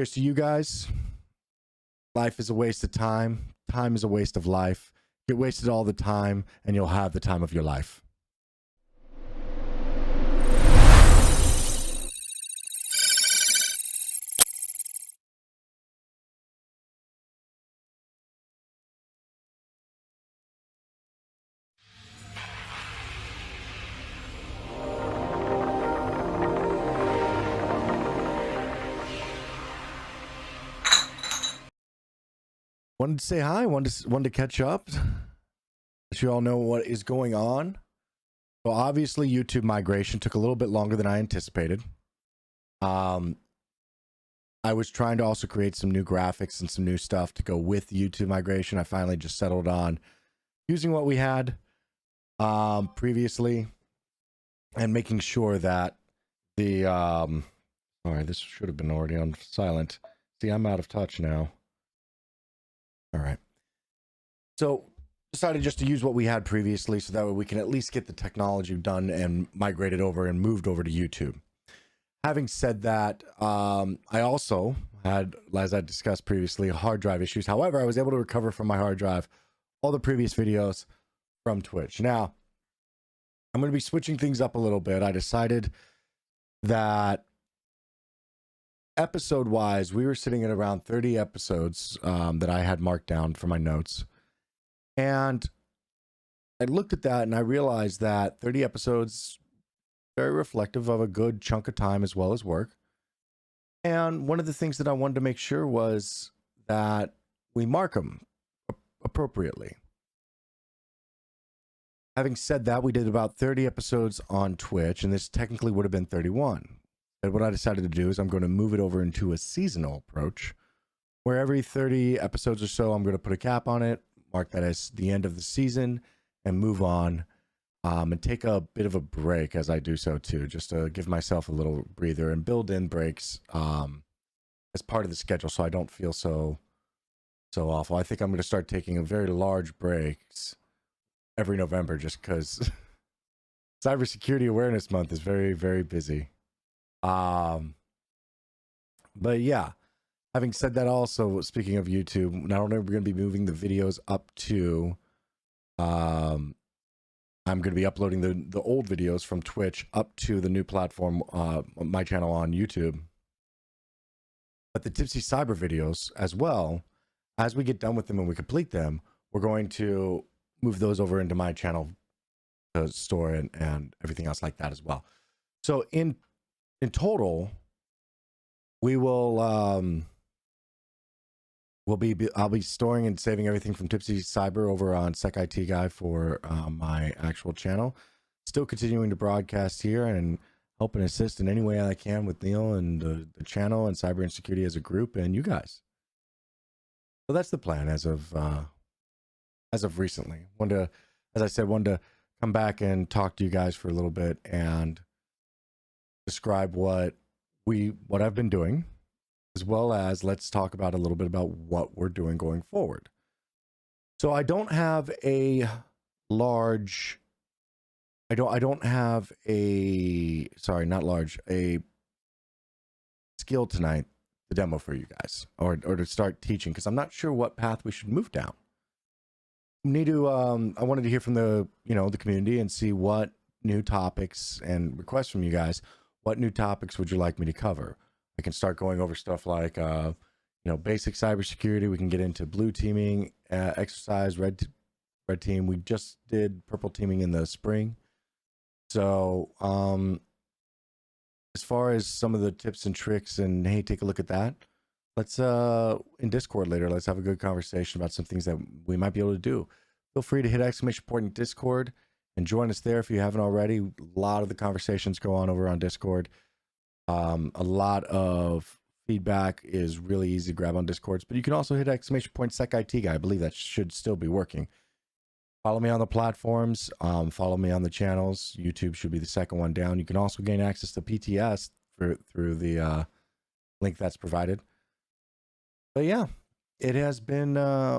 Here's to you guys. Life is a waste of time. Time is a waste of life. Get wasted all the time, and you'll have the time of your life. Wanted to say hi. Wanted to catch up. Let you all know what is going on. So obviously, YouTube migration took a little bit longer than I anticipated. I was trying to also create some new graphics and some new stuff to go with YouTube migration. I finally just settled on using what we had previously and making sure that the sorry, this should have been already on silent. See, I'm out of touch now. All right. So decided just to use what we had previously so that way we can at least get the technology done and migrated over and moved over to YouTube. Having said that, I also had, as I discussed previously, hard drive issues. However, I was able to recover from my hard drive all the previous videos from Twitch. Now, I'm going to be switching things up a little bit. I decided that episode wise, we were sitting at around 30 episodes that I had marked down for my notes. And I looked at that and I realized that 30 episodes, very reflective of a good chunk of time as well as work. And one of the things that I wanted to make sure was that we mark them appropriately. Having said that, we did about 30 episodes on Twitch, and this technically would have been 31. And what I decided to do is I'm going to move it over into a seasonal approach, where every 30 episodes or so, I'm going to put a cap on it, mark that as the end of the season, and move on, and take a bit of a break as I do so too, just to give myself a little breather and build in breaks as part of the schedule so I don't feel so awful. I think I'm going to start taking a very large breaks every November just because Cybersecurity Awareness Month is very, very busy. But yeah, having said that, also speaking of YouTube, not only are we going to be moving the videos up to, I'm going to be uploading the old videos from Twitch up to the new platform, my channel on YouTube, but the Tipsy Cyber videos as well. As we get done with them and we complete them, we're going to move those over into my channel to store and everything else like that as well. So in total, we will I'll be storing and saving everything from Tipsy Cyber over on Sec IT Guy for my actual channel. Still continuing to broadcast here and help and assist in any way I can with Neil and the channel and Cyber Insecurity as a group and you guys. So that's the plan as of recently. As I said, wanted to come back and talk to you guys for a little bit and describe what I've been doing, as well as let's talk about a little bit about what we're doing going forward. So I don't have a large, I don't have a, sorry, not large, a skill tonight to demo for you guys or to start teaching, because I'm not sure what path we should move down. Need to, I wanted to hear from the community and see what new topics and requests from you guys. What new topics would you like me to cover? I can start going over stuff like, basic cybersecurity. We can get into blue teaming, exercise, red team. We just did purple teaming in the spring. So, as far as some of the tips and tricks and hey, take a look at that. Let's, in Discord later, let's have a good conversation about some things that we might be able to do. Feel free to hit exclamation point in Discord and join us there if you haven't already. A lot of the conversations go on over on Discord. A lot of feedback is really easy to grab on Discords, but you can also hit exclamation point Sec IT Guy. I believe that should still be working. Follow me on the platforms. Follow me on the channels. YouTube should be the second one down. You can also gain access to PTS through the link that's provided. But yeah, it has been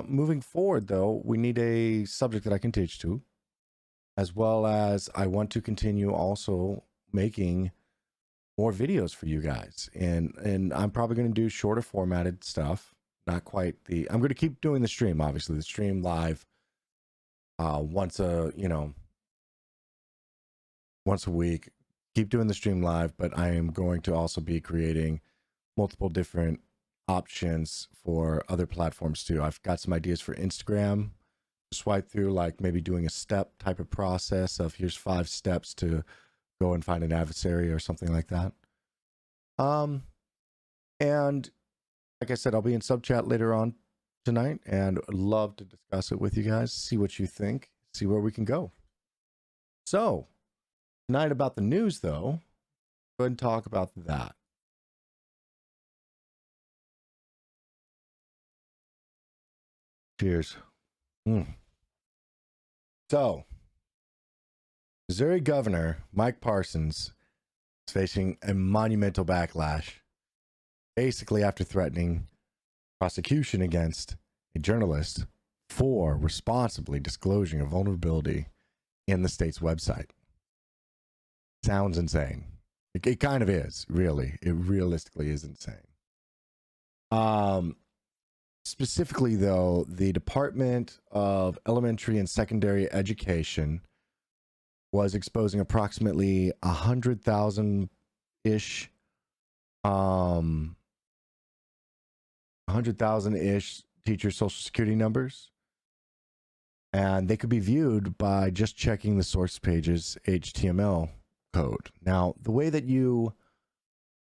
moving forward, though. We need a subject that I can teach to, as well as I want to continue also making more videos for you guys, and I'm probably going to do shorter formatted stuff. Not quite I'm going to keep doing the stream, obviously the stream live once a week. Keep doing the stream live, but I am going to also be creating multiple different options for other platforms too. I've got some ideas for Instagram. Swipe through, like maybe doing a step type of process of here's 5 steps to go and find an adversary or something like that. And like I said, I'll be in sub chat later on tonight and would love to discuss it with you guys, see what you think, see where we can go. So tonight about the news though, go ahead and talk about that. Cheers. So, Missouri Governor Mike Parsons is facing a monumental backlash, basically after threatening prosecution against a journalist for responsibly disclosing a vulnerability in the state's website. Sounds insane. It kind of is, really. It realistically is insane. Specifically, though, the Department of Elementary and Secondary Education was exposing approximately 100,000-ish, 100,000-ish teacher social security numbers, and they could be viewed by just checking the source page's HTML code. Now, the way that you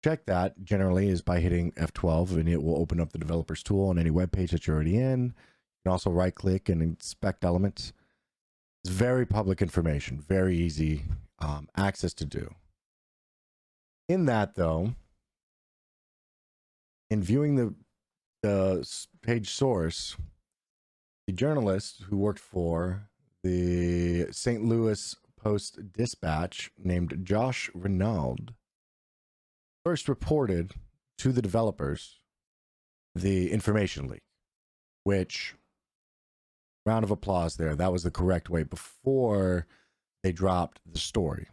check that generally is by hitting F12, and it will open up the developer's tool on any web page that you're already in. You can also right click and inspect elements. It's very public information, very easy access to do. In that though, in viewing the page source, the journalist who worked for the St. Louis Post-Dispatch named Josh Renaud first reported to the developers the information leak, which, round of applause there, that was the correct way before they dropped the story.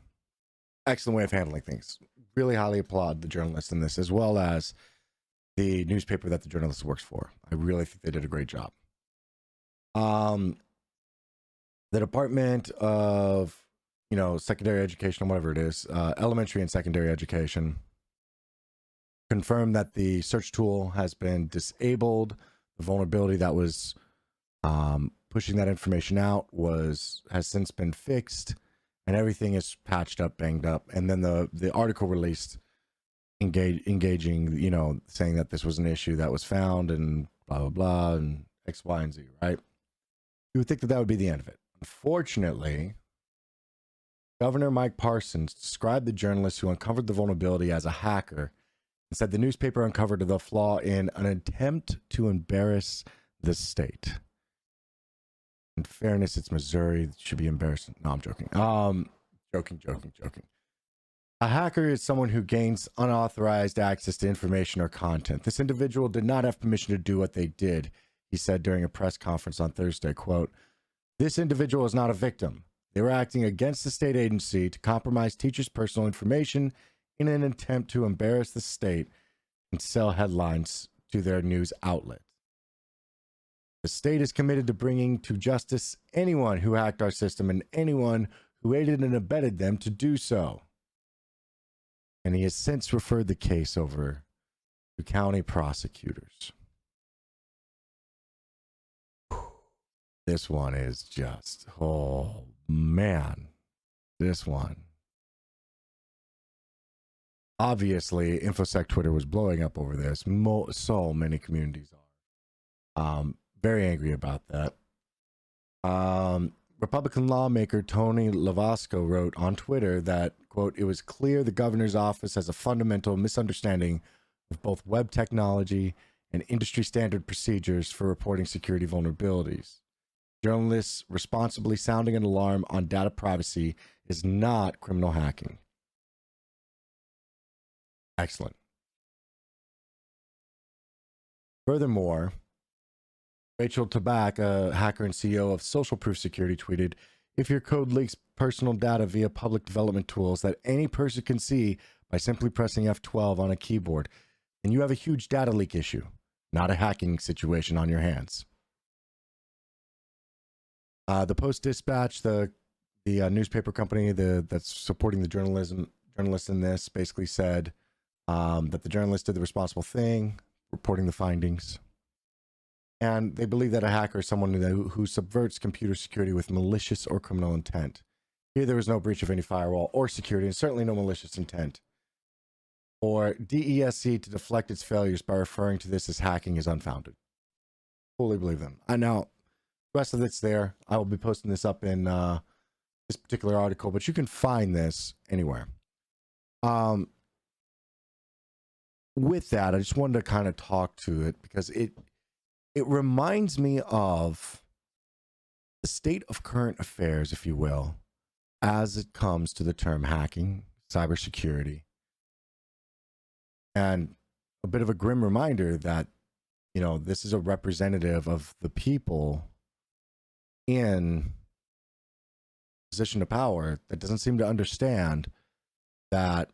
Excellent way of handling things. Really highly applaud the journalist in this, as well as the newspaper that the journalist works for. I really think they did a great job. The Department of, secondary education, or whatever it is, elementary and secondary education, confirmed that the search tool has been disabled. The vulnerability that was pushing that information out has since been fixed, and everything is patched up, banged up. And then the article released engaging, saying that this was an issue that was found and blah, blah, blah, and X, Y, and Z, right? You would think that would be the end of it. Unfortunately, Governor Mike Parsons described the journalist who uncovered the vulnerability as a hacker and said the newspaper uncovered the flaw in an attempt to embarrass the state. In fairness, it's Missouri. It should be embarrassing. No, I'm joking. Joking. A hacker is someone who gains unauthorized access to information or content. This individual did not have permission to do what they did, he said during a press conference on Thursday. Quote, "This individual is not a victim. They were acting against the state agency to compromise teachers' personal information in an attempt to embarrass the state and sell headlines to their news outlet. The state is committed to bringing to justice anyone who hacked our system and anyone who aided and abetted them to do so." And he has since referred the case over to county prosecutors. This one is just, oh man, this one. Obviously, InfoSec Twitter was blowing up over this. So many communities are. Very angry about that. Republican lawmaker Tony Lavasco wrote on Twitter that, quote, "It was clear the governor's office has a fundamental misunderstanding of both web technology and industry standard procedures for reporting security vulnerabilities. Journalists responsibly sounding an alarm on data privacy is not criminal hacking." Excellent. Furthermore, Rachel Tabak, a hacker and CEO of Social Proof Security, tweeted, "If your code leaks personal data via public development tools that any person can see by simply pressing F12 on a keyboard, and you have a huge data leak issue, not a hacking situation on your hands. The Post-Dispatch, the newspaper company that's supporting the journalists in this, basically said that the journalist did the responsible thing, reporting the findings. And they believe that a hacker is someone who subverts computer security with malicious or criminal intent. Here, there was no breach of any firewall or security, and certainly no malicious intent. For DESC to deflect its failures by referring to this as hacking is unfounded. Fully believe them. I know the rest of it's there. I will be posting this up in this particular article, but you can find this anywhere. With that, I just wanted to kind of talk to it because it reminds me of the state of current affairs, if you will, as it comes to the term hacking, cybersecurity, and a bit of a grim reminder that, you know, this is a representative of the people in position of power that doesn't seem to understand that,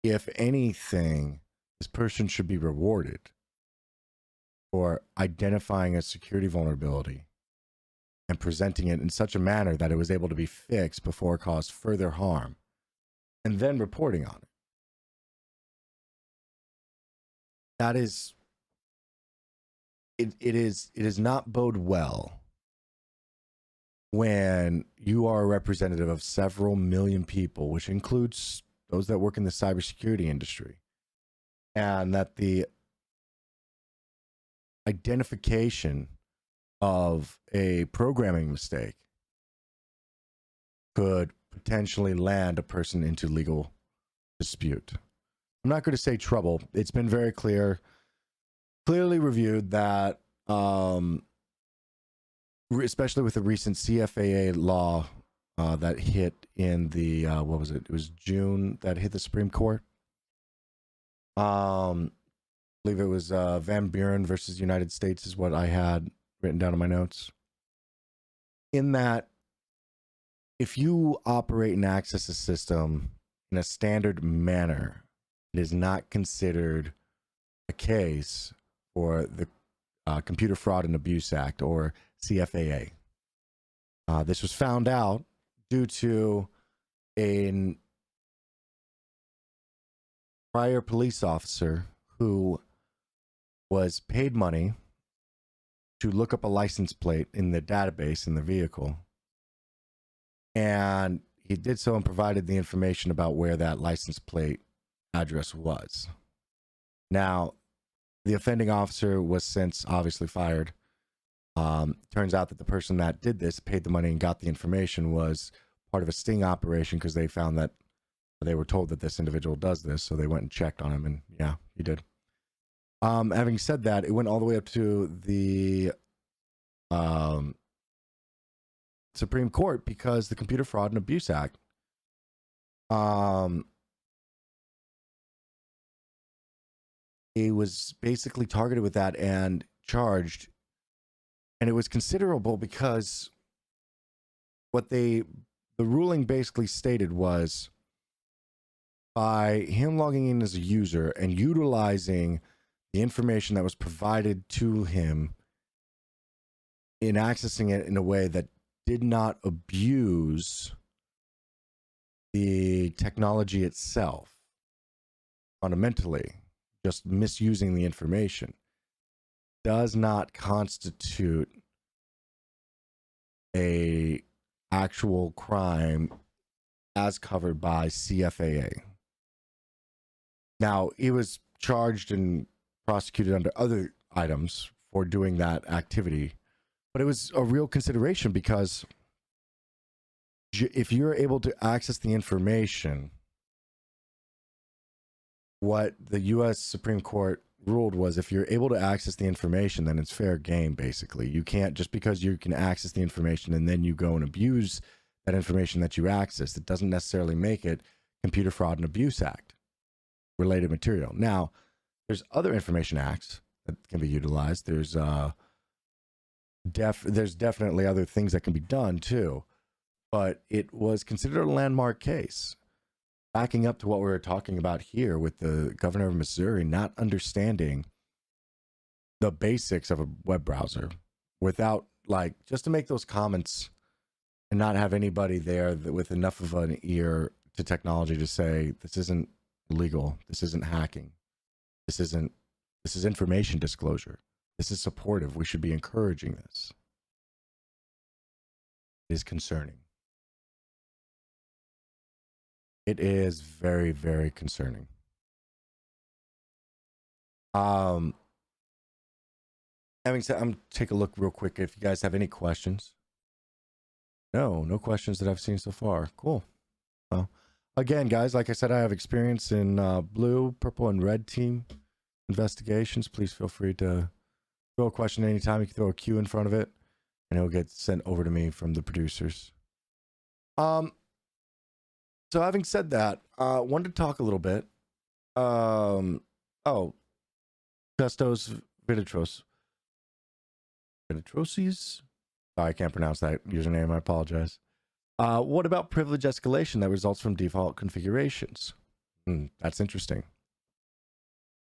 if anything, this person should be rewarded for identifying a security vulnerability and presenting it in such a manner that it was able to be fixed before it caused further harm, and then reporting on it. That is, it is not bode well when you are a representative of several million people, which includes those that work in the cybersecurity industry, and that the identification of a programming mistake could potentially land a person into legal dispute. I'm not going to say trouble. It's been very clearly reviewed that, especially with the recent CFAA law that hit in the, what was it? It was June that hit the Supreme Court. I believe it was Van Buren versus United States is what I had written down in my notes. In that, if you operate and access a system in a standard manner, it is not considered a case for the Computer Fraud and Abuse Act, or CFAA. This was found out due to a prior police officer who was paid money to look up a license plate in the database in the vehicle, and he did so and provided the information about where that license plate address was. Now, the offending officer was since obviously fired. Turns out that the person that did this, paid the money and got the information, was part of a sting operation, because they found that they were told that this individual does this, so they went and checked on him, and yeah, he did. Having said that, it went all the way up to the Supreme Court, because the Computer Fraud and Abuse Act it was basically targeted with that and charged, and it was considerable because the ruling basically stated was, by him logging in as a user and utilizing the information that was provided to him in accessing it in a way that did not abuse the technology itself, fundamentally, just misusing the information, does not constitute a actual crime as covered by CFAA. Now, he was charged and prosecuted under other items for doing that activity, but it was a real consideration, because if you're able to access the information, what the U.S. Supreme Court ruled was, if you're able to access the information, then it's fair game, basically. You can't, just because you can access the information and then you go and abuse that information that you access, it doesn't necessarily make it Computer Fraud and Abuse Act related material. Now, there's other information acts that can be utilized. There's definitely other things that can be done too, but it was considered a landmark case. backing up to what we were talking about here with the governor of Missouri not understanding the basics of a web browser without, like, just to make those comments and not have anybody there with enough of an ear to technology to say, this isn't illegal, this isn't hacking, this is information disclosure, this is supportive, we should be encouraging this. It is concerning. It is very, very concerning. Having said, I'm take a look real quick if you guys have any questions. No questions that I've seen so far. Cool. Well, again, guys, like I said, I have experience in blue, purple, and red team investigations. Please feel free to throw a question anytime. You can throw a Q in front of it, and it'll get sent over to me from the producers. So having said that, wanted to talk a little bit. Gustos Viditroses. I can't pronounce that username. I apologize. What about privilege escalation that results from default configurations? That's interesting.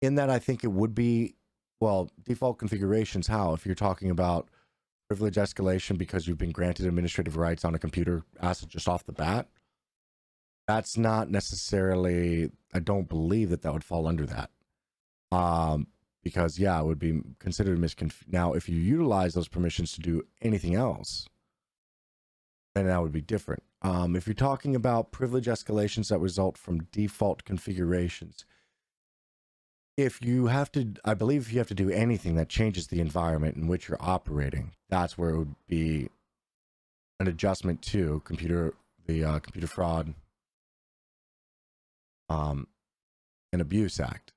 In that, I think it would be, well, default configurations. How? If you're talking about privilege escalation because you've been granted administrative rights on a computer asset just off the bat, that's not necessarily, I don't believe that would fall under that. Because, yeah, it would be considered Now, if you utilize those permissions to do anything else, then that would be different. If you're talking about privilege escalations that result from default configurations, if you have to, I believe if you have to do anything that changes the environment in which you're operating, that's where it would be an adjustment to computer fraud and abuse act.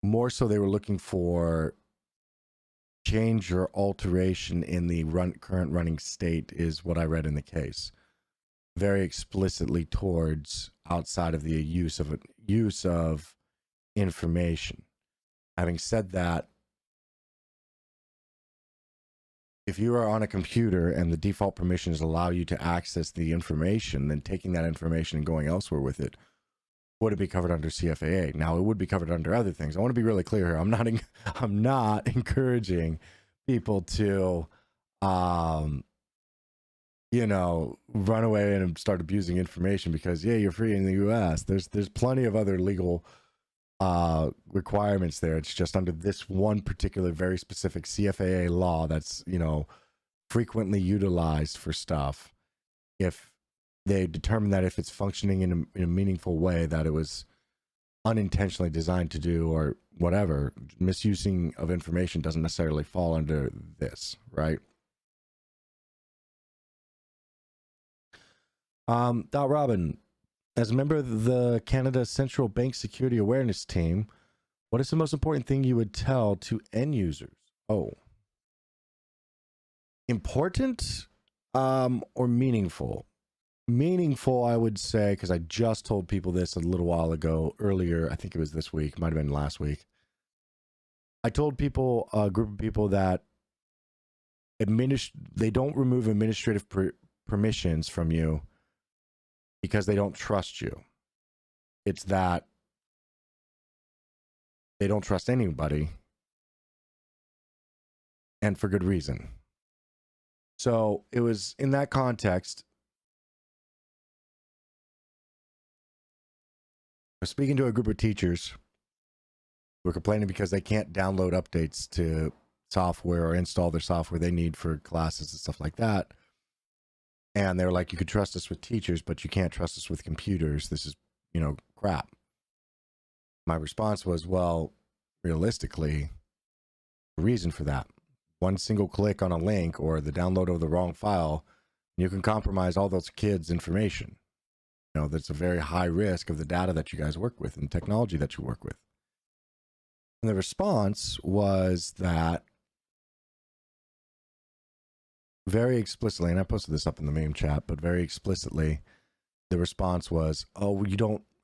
More so, they were looking for change or alteration in the current running state, is what I read in the case, very explicitly towards outside of the use of information. Having said that, if you are on a computer and the default permissions allow you to access the information, then taking that information and going elsewhere with it, would it be covered under CFAA? Now, it would be covered under other things. I want to be really clear here. I'm not encouraging people to, run away and start abusing information because, yeah, you're free in the U.S. There's plenty of other legal requirements there. It's just under this one particular very specific CFAA law that's, frequently utilized for stuff. If they determine that if it's functioning in a meaningful way, that it was unintentionally designed to do or whatever, misusing of information doesn't necessarily fall under this, right? Robin, as a member of the Canada Central Bank Security Awareness Team, what is the most important thing you would tell to end users? Important or meaningful? Meaningful, I would say, because I just told people this a little while ago, earlier, I think it was this week, might have been last week. I told people, a group of people, that they don't remove administrative permissions from you because they don't trust you. It's that they don't trust anybody, and for good reason. So it was in that context. I was speaking to a group of teachers who were complaining because they can't download updates to software or install their software they need for classes and stuff like that. And they were like, you could trust us with teachers, but you can't trust us with computers. This is, crap. My response was, well, realistically, the reason for that, one single click on a link or the download of the wrong file, you can compromise all those kids' information. That's a very high risk of the data that you guys work with and technology that you work with. And the response was that very explicitly, and I posted this up in the meme chat, but very explicitly, the response was,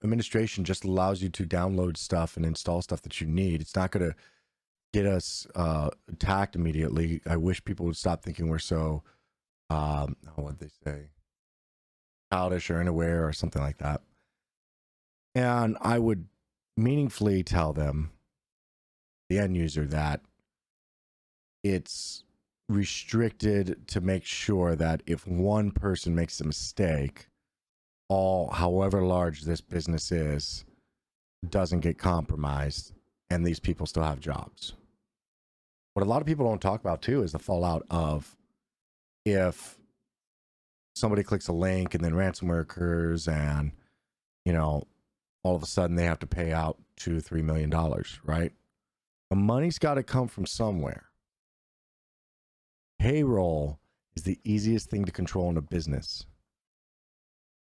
administration just allows you to download stuff and install stuff that you need. It's not going to get us attacked immediately. I wish people would stop thinking we're so, what'd they say? Childish or unaware or something like that. And I would meaningfully tell them, the end user, that it's restricted to make sure that if one person makes a mistake, however large this business is, doesn't get compromised, and these people still have jobs. What a lot of people don't talk about too is the fallout of if somebody clicks a link and then ransomware occurs, and all of a sudden they have to pay out $2-3 million, right? The money's got to come from somewhere. Payroll is the easiest thing to control in a business.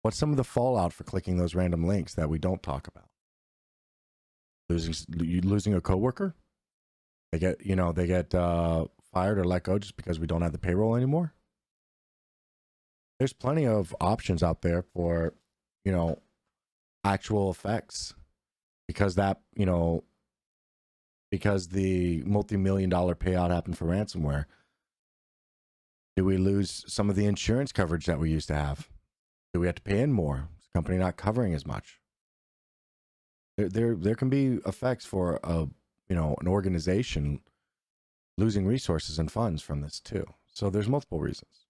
What's some of the fallout for clicking those random links that we don't talk about? Losing a coworker? They get fired or let go just because we don't have the payroll anymore? There's plenty of options out there for, actual effects, because because the multi-million-dollar payout happened for ransomware. Do we lose some of the insurance coverage that we used to have? Do we have to pay in more? Is the company not covering as much? There can be effects for an organization losing resources and funds from this too. So there's multiple reasons.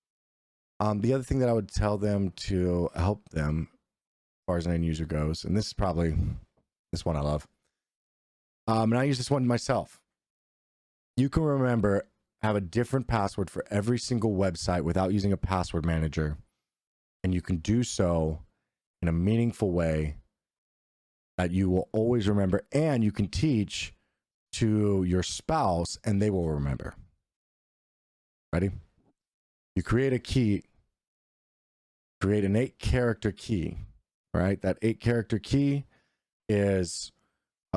The other thing that I would tell them to help them, as far as an end user goes, and this is probably this one I love, and I use this one myself. You can have a different password for every single website without using a password manager, and you can do so in a meaningful way that you will always remember, and you can teach to your spouse and they will remember. Ready? You create a key, create an 8-character key, right? That 8-character key is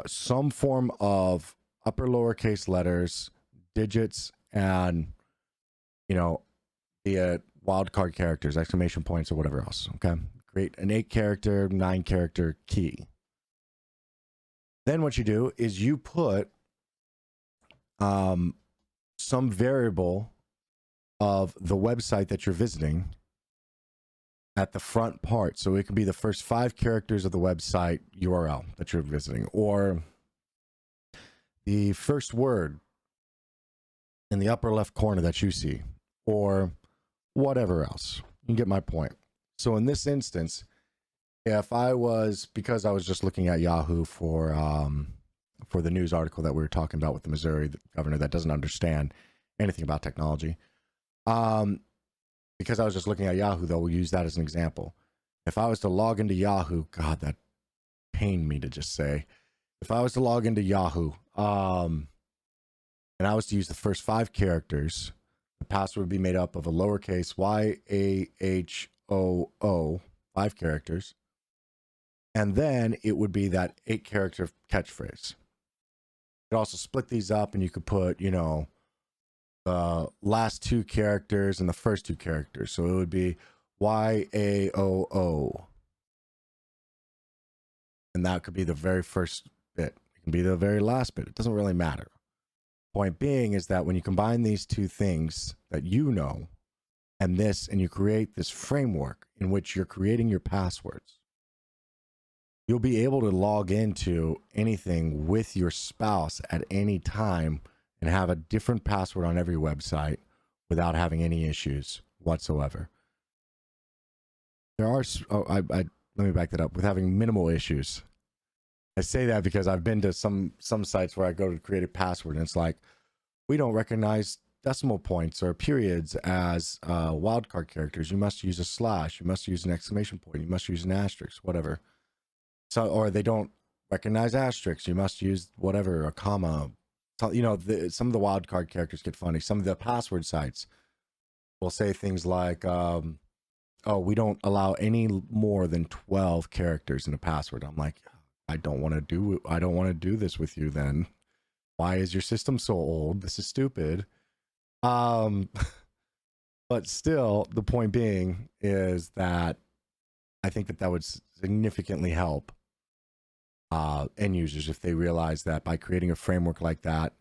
some form of upper lowercase letters, digits, and the wildcard characters, exclamation points, or whatever else. Okay, create an 8-character, 9-character key. Then what you do is you put some variable of the website that you're visiting at the front part. So it could be the first 5 characters of the website URL that you're visiting, or the first word in the upper left corner that you see, or whatever else. You get my point. So in this instance, if because I was just looking at Yahoo for the news article that we were talking about with the Missouri governor that doesn't understand anything about technology. Because I was just looking at Yahoo, though, we'll use that as an example. If I was to log into Yahoo, God, that pained me to just say. If I was to log into Yahoo, and I was to use the first 5 characters, the password would be made up of a lowercase YAHOO, 5 characters, and then it would be that 8-character catchphrase. You could also split these up, and you could put, the last 2 characters and the first 2 characters. So it would be YAOO. And that could be the very first bit. It can be the very last bit. It doesn't really matter. Point being is that when you combine these 2 things that and you create this framework in which you're creating your passwords, you'll be able to log into anything with your spouse at any time and have a different password on every website without having any issues whatsoever. There are, let me back that up, with having minimal issues. I say that because I've been to some sites where I go to create a password and it's like, we don't recognize decimal points or periods as wildcard characters. You must use a slash. You must use an exclamation point. You must use an asterisk, whatever. So, or they don't recognize asterisks. You must use whatever, a comma. So, some of the wildcard characters get funny. Some of the password sites will say things like, we don't allow any more than 12 characters in a password. I'm like, I don't want to do this with you then. Why is your system so old? This is stupid. But still, the point being is that I think that would significantly help end users if they realize that by creating a framework like that,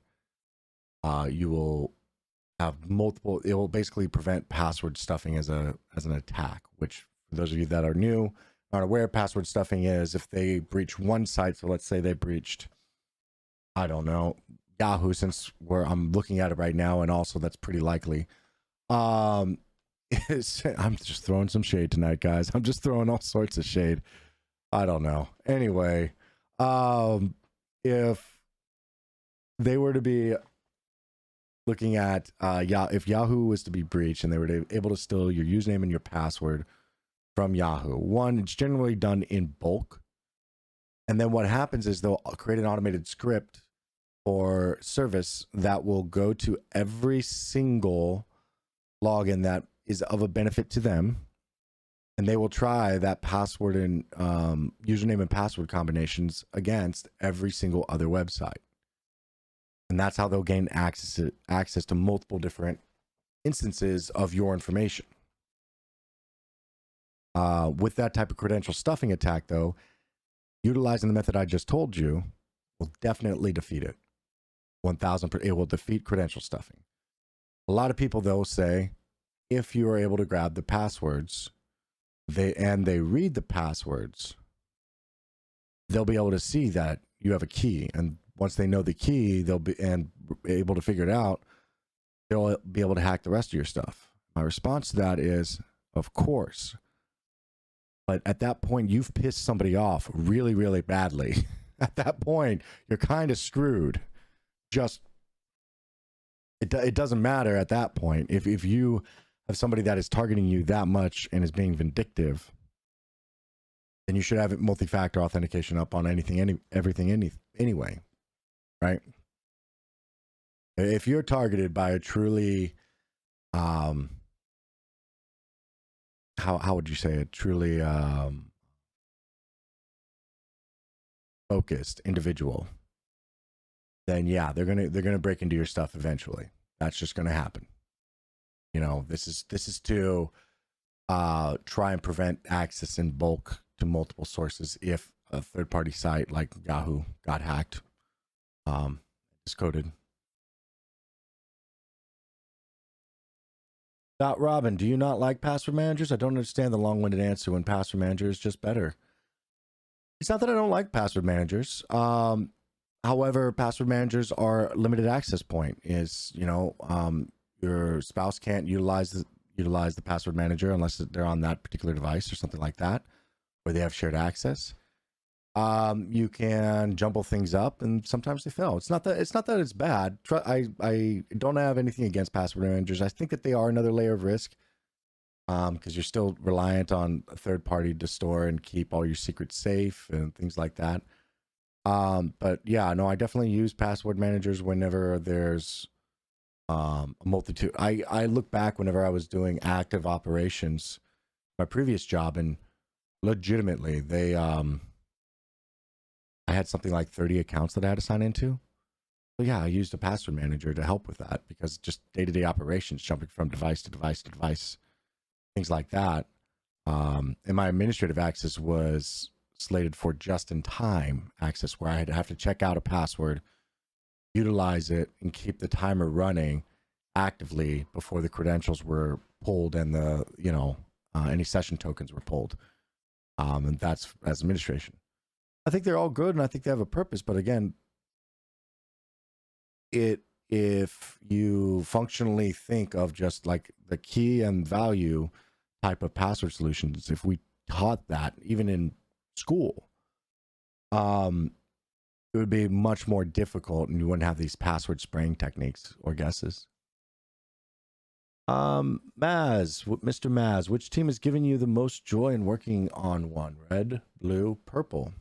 you will have multiple. It will basically prevent password stuffing as an attack. Which, for those of you that are new, aren't aware, password stuffing is if they breach one site. So let's say they breached, I don't know, Yahoo, since I'm looking at it right now, and also that's pretty likely. I'm just throwing some shade tonight, guys. I'm just throwing all sorts of shade. I don't know. Anyway, if they were to be looking at if Yahoo was to be breached and they were able to steal your username and your password from Yahoo, one, it's generally done in bulk. And then what happens is they'll create an automated script or service that will go to every single login that is of a benefit to them, and they will try that password and username and password combinations against every single other website. And that's how they'll gain access to multiple different instances of your information. With that type of credential stuffing attack, though, utilizing the method I just told you will definitely defeat it. 1,000%. It will defeat credential stuffing. A lot of people, though, say if you are able to grab the passwords, they read the passwords, they'll be able to see that you have a key, and once they know the key, they'll be able to figure it out. They'll be able to hack the rest of your stuff. My response to that is, of course. But at that point, you've pissed somebody off really, really badly. At that point, you're kind of screwed. It doesn't matter at that point. If you have somebody that is targeting you that much and is being vindictive, then you should have multi-factor authentication up on everything anyway, right? If you're targeted by a truly, how would you say it? Truly focused individual, then yeah, they're gonna break into your stuff eventually. That's just gonna happen. You know, this is to try and prevent access in bulk to multiple sources if a third-party site like Yahoo got hacked, discoded. Robin, do you not like password managers? I don't understand the long-winded answer when password manager is just better. It's not that I don't like password managers. However, password managers are limited access point. Is, you know, your spouse can't utilize the password manager unless they're on that particular device or something like that, where they have shared access. You can jumble things up, and sometimes they fail. It's not that it's bad. I don't have anything against password managers. I think that they are another layer of risk, because you're still reliant on a third party to store and keep all your secrets safe and things like that. But yeah, no, I definitely use password managers whenever there's a multitude. I look back whenever I was doing active operations, my previous job, and legitimately I had something like 30 accounts that I had to sign into. So yeah, I used a password manager to help with that, because just day-to-day operations, jumping from device to device to device, things like that. And my administrative access was slated for just-in-time access, where I'd have to check out a password, utilize it, and keep the timer running actively before the credentials were pulled and the, you know, any session tokens were pulled. And that's as administration. I think they're all good, and I think they have a purpose. But again, if you functionally think of just like the key and value type of password solutions, if we taught that even in school, it would be much more difficult, and you wouldn't have these password spraying techniques or guesses. Maz, Mr. Maz, which team has given you the most joy in working on one? Red, blue, purple?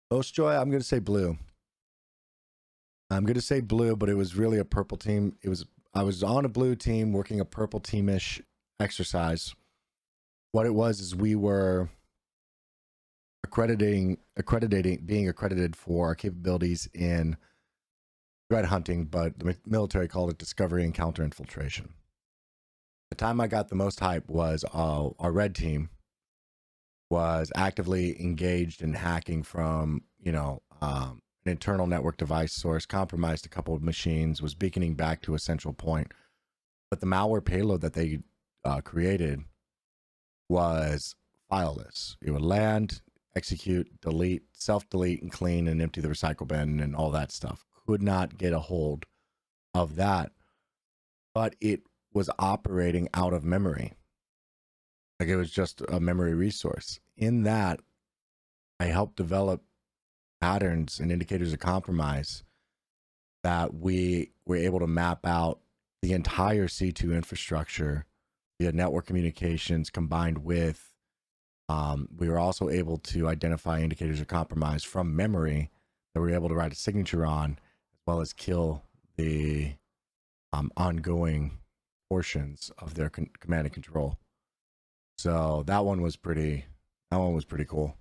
Most joy, I'm going to say blue. I'm going to say blue, but it was really a purple team. I was on a blue team working a purple teamish exercise. What it was is we were being accredited for our capabilities in threat hunting, but the military called it discovery and counter infiltration. The time I got the most hype was our red team was actively engaged in hacking from, you know, an internal network device source, compromised a couple of machines, was beaconing back to a central point but the malware payload that they created was fileless. It would land, execute, delete, self-delete, and clean and empty the recycle bin and all that stuff. Could not get a hold of that, but it was operating out of memory. Like it was just a memory resource. In that, I helped develop patterns and indicators of compromise that we were able to map out the entire C2 infrastructure via network communications combined with, we were also able to identify indicators of compromise from memory that we were able to write a signature on, as well as kill the ongoing portions of their command and control. So that one was pretty cool.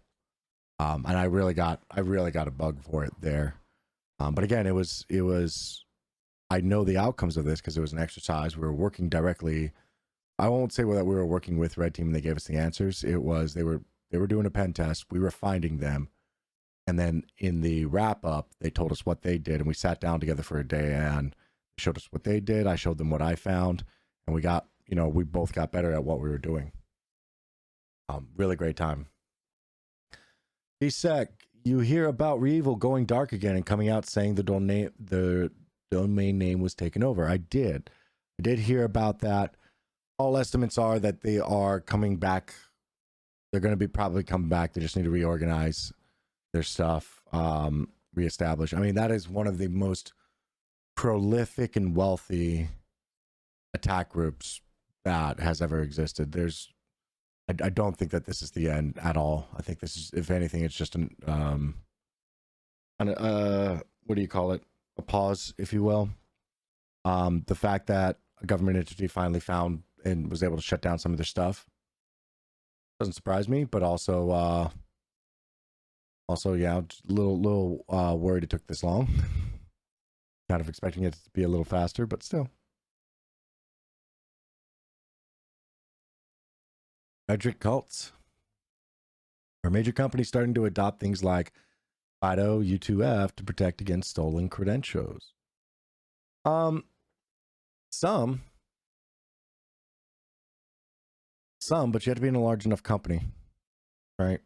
And I really got a bug for it there. But again, it was, I know the outcomes of this because it was an exercise. We were working directly. I won't say that we were working with Red Team and they gave us the answers. It was, they were doing a pen test. We were finding them. And then in the wrap up, they told us what they did. And we sat down together for a day and showed us what they did. I showed them what I found. And we got, we both got better at what we were doing. Really great time. DSEC, you hear about ReEvil going dark again and coming out saying the domain name was taken over. I did hear about that. All estimates are that they are coming back. They're going to be probably coming back. They just need to reorganize their stuff, reestablish. I mean, that is one of the most prolific and wealthy attack groups that has ever existed. I don't think that this is the end at all. I think this is, if anything, it's just what do you call it? A pause, if you will. The fact that a government entity finally found and was able to shut down some of their stuff doesn't surprise me, but also yeah, just a little worried it took this long. Kind of expecting it to be a little faster, but still. Metric cults. Are major companies starting to adopt things like FIDO U2F to protect against stolen credentials? Some, but you have to be in a large enough company, right?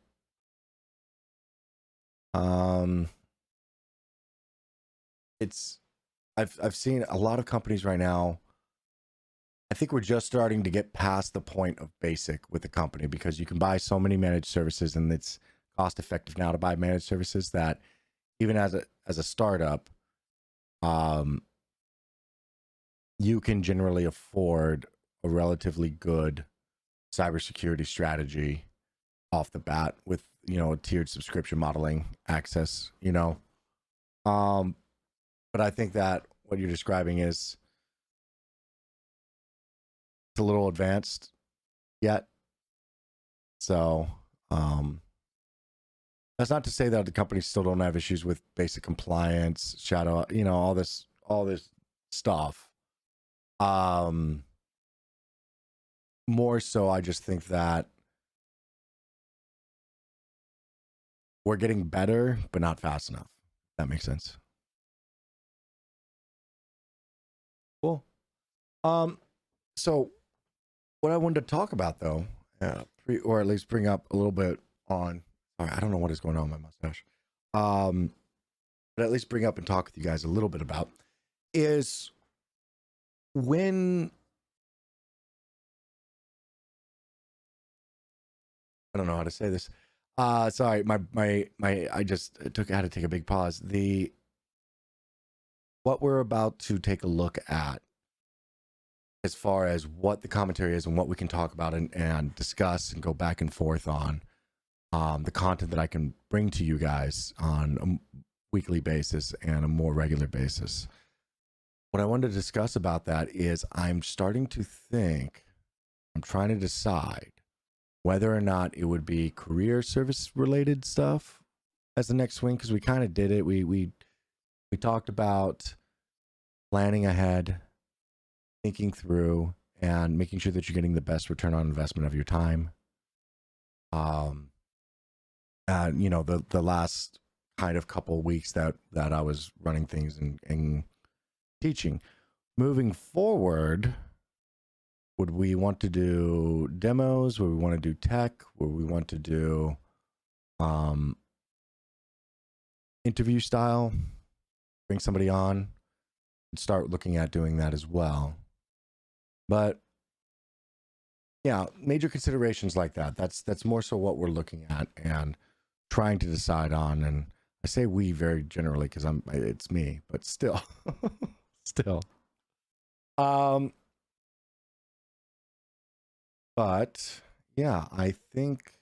I've seen a lot of companies right now. I think we're just starting to get past the point of basic with the company because you can buy so many managed services and it's cost effective now to buy managed services that even as a startup, you can generally afford a relatively good cybersecurity strategy off the bat with, a tiered subscription modeling access, But I think that what you're describing is it's a little advanced yet. So, that's not to say that the companies still don't have issues with basic compliance, shadow, all this stuff. More so, I just think that we're getting better, but not fast enough. If that makes sense. Cool. So what I wanted to talk about though, or at least bring up a little bit on, sorry, I don't know what is going on with my mustache. But at least bring up and talk with you guys a little bit about is when, I don't know how to say this. Sorry, I just had to take a big pause. What we're about to take a look at as far as what the commentary is and what we can talk about and discuss and go back and forth on, the content that I can bring to you guys on a weekly basis and a more regular basis. What I wanted to discuss about that is I'm starting to think, I'm trying to decide whether or not it would be career service related stuff as the next swing, because we kind of did it. We talked about planning ahead, thinking through, and making sure that you're getting the best return on investment of your time. The last kind of couple of weeks that I was running things and teaching. Moving forward, Would we want to do demos? Would we want to do tech? Would we want to do interview style? Bring somebody on and start looking at doing that as well. But yeah, major considerations like that. That's more so what we're looking at and trying to decide on. And I say we very generally because it's me, but still, still. But yeah, I think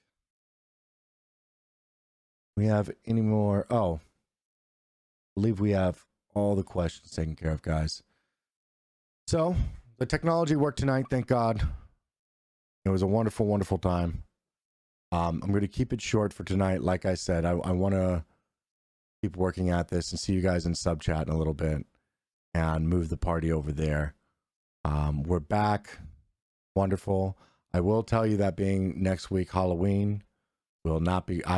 we have any more. Oh, I believe we have all the questions taken care of, guys. So the technology worked tonight, thank God. It was a wonderful, wonderful time. I'm going to keep it short for tonight. Like I said, I want to keep working at this and see you guys in sub chat in a little bit and move the party over there. We're back. Wonderful. I will tell you that being next week, Halloween, I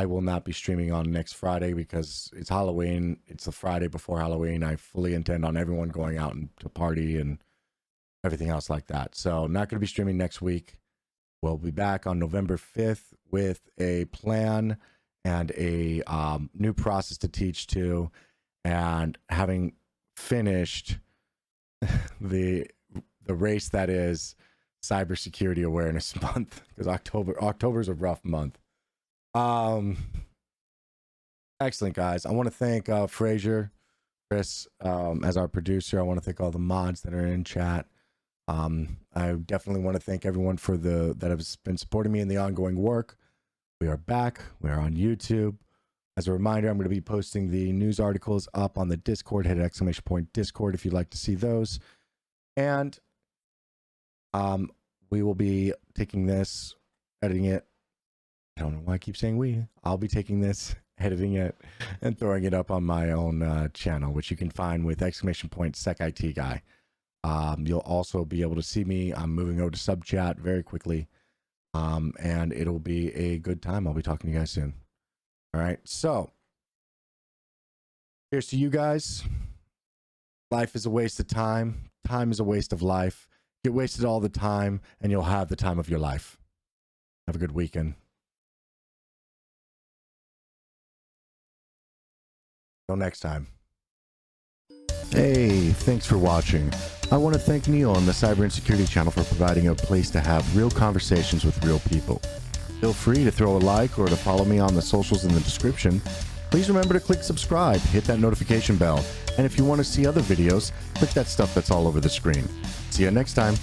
will not be streaming on next Friday because it's Halloween. It's the Friday before Halloween. I fully intend on everyone going out and to party and everything else like that. So not going to be streaming next week. We'll be back on November 5th with a plan and a new process to teach to, and having finished the race that is Cybersecurity Awareness Month, because October's a rough month. Excellent, guys. I want to thank Frazier, Chris, as our producer. I want to thank all the mods that are in chat. I definitely want to thank everyone that has been supporting me in the ongoing work. We are back. We are on YouTube. As a reminder, I'm going to be posting the news articles up on the Discord. Hit !Discord if you'd like to see those. And we will be taking this, editing it. I don't know why I keep saying we. I'll be taking this, editing it, and throwing it up on my own channel, which you can find with !SecIT guy. You'll also be able to see me. I'm moving over to sub chat very quickly. And it'll be a good time. I'll be talking to you guys soon. All right. So here's to you guys. Life is a waste of time. Time is a waste of life. Get wasted all the time and you'll have the time of your life. Have a good weekend. Till next time. Hey, thanks for watching. I want to thank Neil and the Cyber Insecurity channel for providing a place to have real conversations with real people. Feel free to throw a like or to follow me on the socials in the description. Please remember to click subscribe, hit that notification bell, and if you want to see other videos, click that stuff that's all over the screen. See you next time.